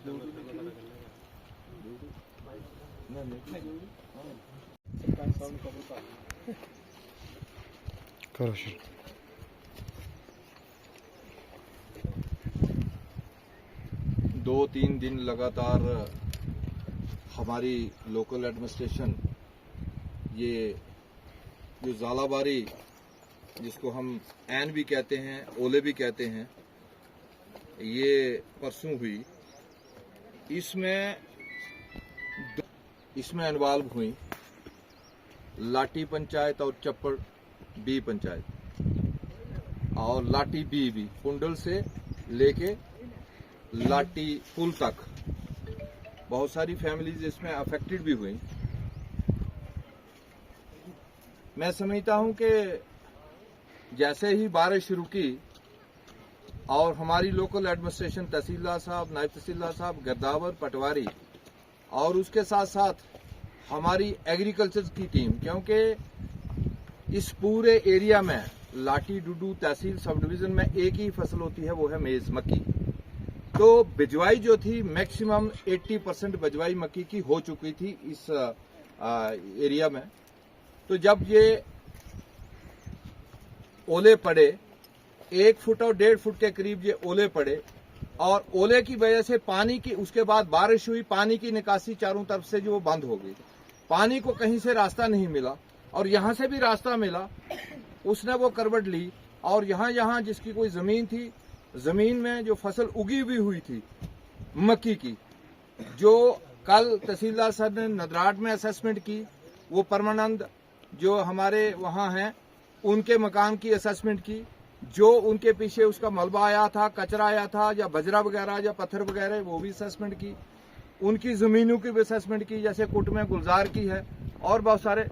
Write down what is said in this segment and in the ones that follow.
करो शुरू। दो तीन दिन लगातार हमारी लोकल एडमिनिस्ट्रेशन ये जो ज़ालाबारी जिसको हम ऐन भी कहते हैं, ओले भी कहते हैं, ये परसों हुई। इसमें इन्वॉल्व हुई लाटी पंचायत और चप्पड़ बी पंचायत और लाटी बी भी कुंडल से लेके लाटी पुल तक बहुत सारी फैमिलीज इसमें अफेक्टेड भी हुई। मैं समझता हूं कि जैसे ही बारिश रुकी और हमारी लोकल एडमिनिस्ट्रेशन तहसीलदार साहब, नायब तहसीलदार साहब, गिरदावर, पटवारी और उसके साथ साथ हमारी एग्रीकल्चर की टीम, क्योंकि इस पूरे एरिया में लाटी डुडू तहसील सब डिवीजन में एक ही फसल होती है, वो है मेज मक्की। तो बिजवाई जो थी मैक्सिमम 80% बिजवाई मक्की की हो चुकी थी इस एरिया में। तो जब ये ओले पड़े, 1 फुट और 1.5 फुट के करीब ये ओले पड़े और ओले की वजह से पानी की, उसके बाद बारिश हुई, पानी की निकासी चारों तरफ से जो वो बंद हो गई, पानी को कहीं से रास्ता नहीं मिला और यहां से भी रास्ता मिला, उसने वो करवट ली और यहां जिसकी कोई जमीन थी, जमीन में जो फसल उगी हुई थी मक्की की, जो कल तहसीलदार सर ने नदराट में असेसमेंट की, वो परमानंद जो हमारे वहां हैं उनके मकान की असेसमेंट की, जो उनके पीछे उसका मलबा आया था, कचरा आया था या बजरा वगैरह या पत्थर वगैरह, वो भी असेसमेंट की, उनकी जमीनों की भी असेसमेंट की, जैसे कुट में गुलजार की है और बहुत सारे।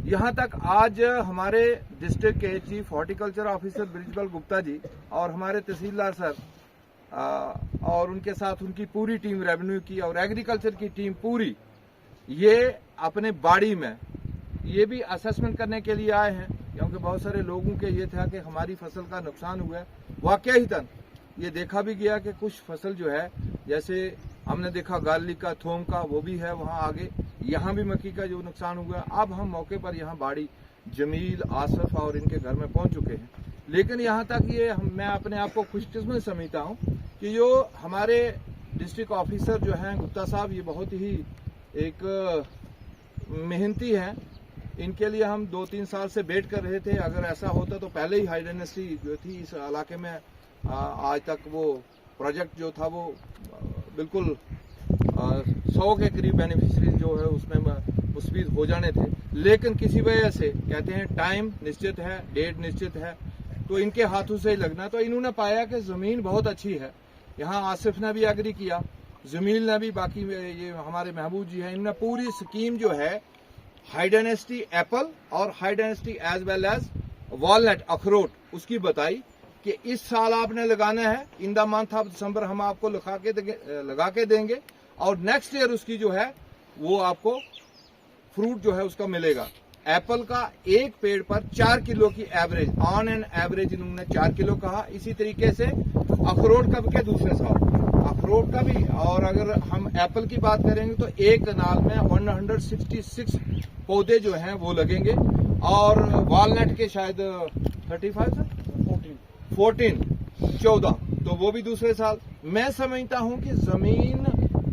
यहां तक आज हमारे डिस्ट्रिक्ट के chief horticulture officer Brijpal Gupta ji और हमारे तहसीलदार सर और उनके साथ उनकी पूरी टीम, रेवेन्यू की और एग्रीकल्चर की टीम पूरी, ये अपने बाड़ी में ये भी असेसमेंट करने के लिए आए हैं, क्योंकि बहुत सारे लोगों के ये था कि हमारी फसल का नुकसान हुआ है। वाकई ही तन ये देखा भी गया कि कुछ फसल जो है, जैसे हमने देखा गार्लिक का, थोम का, वो भी है वहां आगे, यहाँ भी मक्की का जो नुकसान हुआ है। अब हम मौके पर यहाँ बाड़ी जमील, आसफ और इनके घर में पहुंच चुके हैं। लेकिन यहाँ तक ये मैं अपने आप को खुशकिस्मत समझता हूँ कि जो हमारे डिस्ट्रिक्ट ऑफिसर जो हैं गुप्ता साहब, ये बहुत ही एक मेहनती हैं। इनके लिए हम 2-3 साल से वेट कर रहे थे। अगर ऐसा होता तो पहले ही हाई डेंसिटी जो थी इस इलाके में आज तक वो प्रोजेक्ट जो था वो बिल्कुल 100 के करीब बेनिफिशियरी जो है उसमें मुस्फीद हो जाने थे। लेकिन किसी वजह से कहते हैं टाइम निश्चित है, डेट निश्चित है, तो इनके हाथों से ही लगना। तो इन्होंने पाया कि जमीन बहुत अच्छी है। यहाँ आसिफ ने भी एग्री किया, जमील ने भी, बाकी ये हमारे महबूब जी हैं, इन्होंने पूरी स्कीम जो है हाई डायनेस्टी एप्पल और high density as well as walnut अखरोट उसकी बताई कि इस साल आपने लगाना है, in the month of December हम आपको लगा के देंगे और नेक्स्ट ईयर उसकी जो है वो आपको फ्रूट जो है उसका मिलेगा। एप्पल का एक पेड़ पर 4 किलो की एवरेज, ऑन एन एवरेज इन्होंने 4 किलो कहा। इसी तरीके से अखरोट का भी दूसरे साल अखरोट का भी। और अगर हम एप्पल की बात करेंगे तो एक कनाल में 166 पौधे जो हैं वो लगेंगे और वॉलनट के शायद 14 तो वो भी दूसरे साल। मैं समझता हूं कि जमीन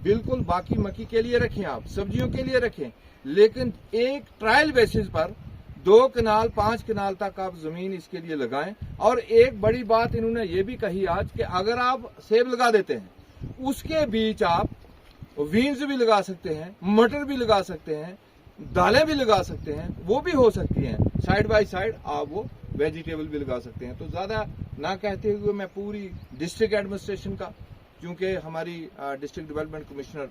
बिल्कुल बाकी मक्की के लिए रखें, आप सब्जियों के लिए रखें, लेकिन एक ट्रायल बेसिस पर 2 कनाल 5 कनाल तक आप जमीन इसके लिए लगाएं। और एक बड़ी बात इन्होंने ये भी कही आज कि अगर आप सेब लगा देते हैं उसके बीच आप बीन्स भी लगा सकते हैं, मटर भी लगा सकते हैं, दालें भी लगा सकते हैं, वो भी हो सकती हैं, साइड बाय साइड आप वो वेजिटेबल भी लगा सकते हैं। तो ज्यादा ना कहते हुए मैं पूरी डिस्ट्रिक्ट एडमिनिस्ट्रेशन का, क्योंकि हमारी डिस्ट्रिक्ट डेवलपमेंट कमिश्नर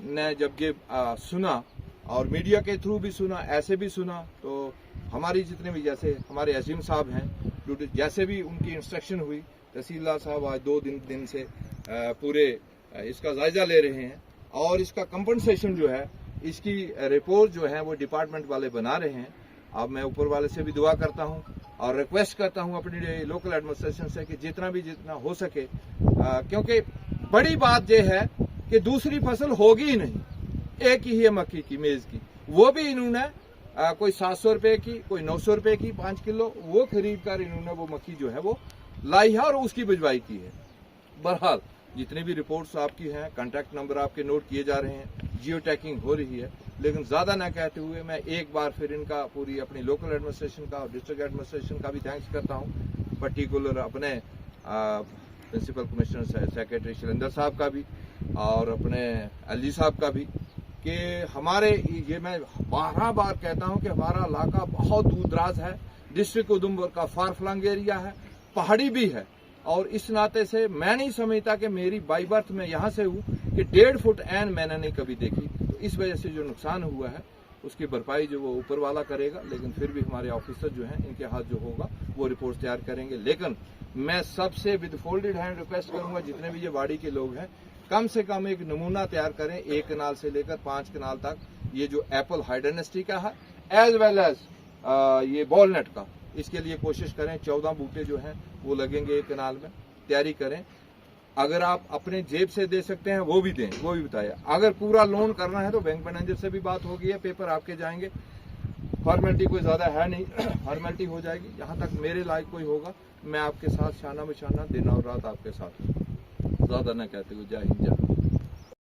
ने जब ये सुना और मीडिया के थ्रू भी सुना, ऐसे भी सुना, तो हमारी जितने भी, जैसे हमारे अजीम साहब हैं, जैसे भी उनकी इंस्ट्रक्शन हुई, तहसीलदार साहब आज 2 दिन से पूरे इसका जायजा ले रहे हैं और इसका कंपनसेशन जो है, इसकी रिपोर्ट जो है वो डिपार्टमेंट वाले बना रहे हैं। अब मैं ऊपर वाले से भी दुआ करता हूं और रिक्वेस्ट करता हूं अपनी लोकल एडमिनिस्ट्रेशन से कि जितना हो सके, क्योंकि बड़ी बात यह है कि दूसरी फसल होगी ही नहीं, एक ही है मक्की की, मेज की, वो भी इन्होंने कोई 700 रुपए की, कोई 900 रुपए की 5 किलो वो खरीद कर इन्होंने वो मक्की जो है वो लाई है और उसकी बिजवाई की है। बहरहाल जितनी भी रिपोर्ट्स आपकी हैं, कांटेक्ट नंबर आपके नोट किए जा रहे हैं, जियो टैगिंग हो रही है, लेकिन ज्यादा ना कहते हुए मैं एक बार फिर इनका पूरी अपनी लोकल एडमिनिस्ट्रेशन का और डिस्ट्रिक्ट एडमिनिस्ट्रेशन का भी थैंक्स करता हूं, पर्टिकुलर अपने प्रिंसिपल कमिश्नर सेक्रेटरी शैलेंद्र साहब का भी और अपने एलजी साहब का भी, कि हमारे ये मैं 12 बार कहता हूं कि हमारा इलाका बहुत दूर दराज है, डिस्ट्रिक्ट उधमपुर का फार फ्लंग एरिया है, पहाड़ी भी है, और इस नाते से मैं नहीं समझता कि मेरी बाई बर्थ में यहां से हूं कि 1.5 फुट एन मैंने नहीं कभी देखी। तो इस वजह से जो नुकसान हुआ है उसकी भरपाई जो वो ऊपर वाला करेगा, लेकिन फिर भी हमारे ऑफिसर जो हैं इनके हाथ जो होगा वो रिपोर्ट तैयार करेंगे। लेकिन मैं सबसे विद फोल्डेड हैंड रिक्वेस्ट करूंगा, जितने भी ये वाड़ी के लोग हैं, कम से कम एक नमूना तैयार करें 1 कनाल से लेकर 5 कनाल तक, ये जो एप्पल हाई डायनेस्टी का है एज वेल एज ये वॉलनट का, इसके लिए कोशिश करें। 14 बूटे जो हैं वो लगेंगे 1 कनाल में, तैयारी करें। अगर आप अपने जेब से दे सकते हैं वो भी दें, वो भी बताया। अगर पूरा लोन करना है तो बैंक मैनेजर से भी बात होगी है, पेपर आपके जाएंगे, फॉर्मेलिटी कोई ज्यादा है नहीं, फॉर्मेलिटी हो जाएगी। जहां तक मेरे लायक कोई होगा मैं आपके साथ शाना बिशाना दिन और रात आपके साथ, ज्यादा न कहते हुए जय हिंद जय।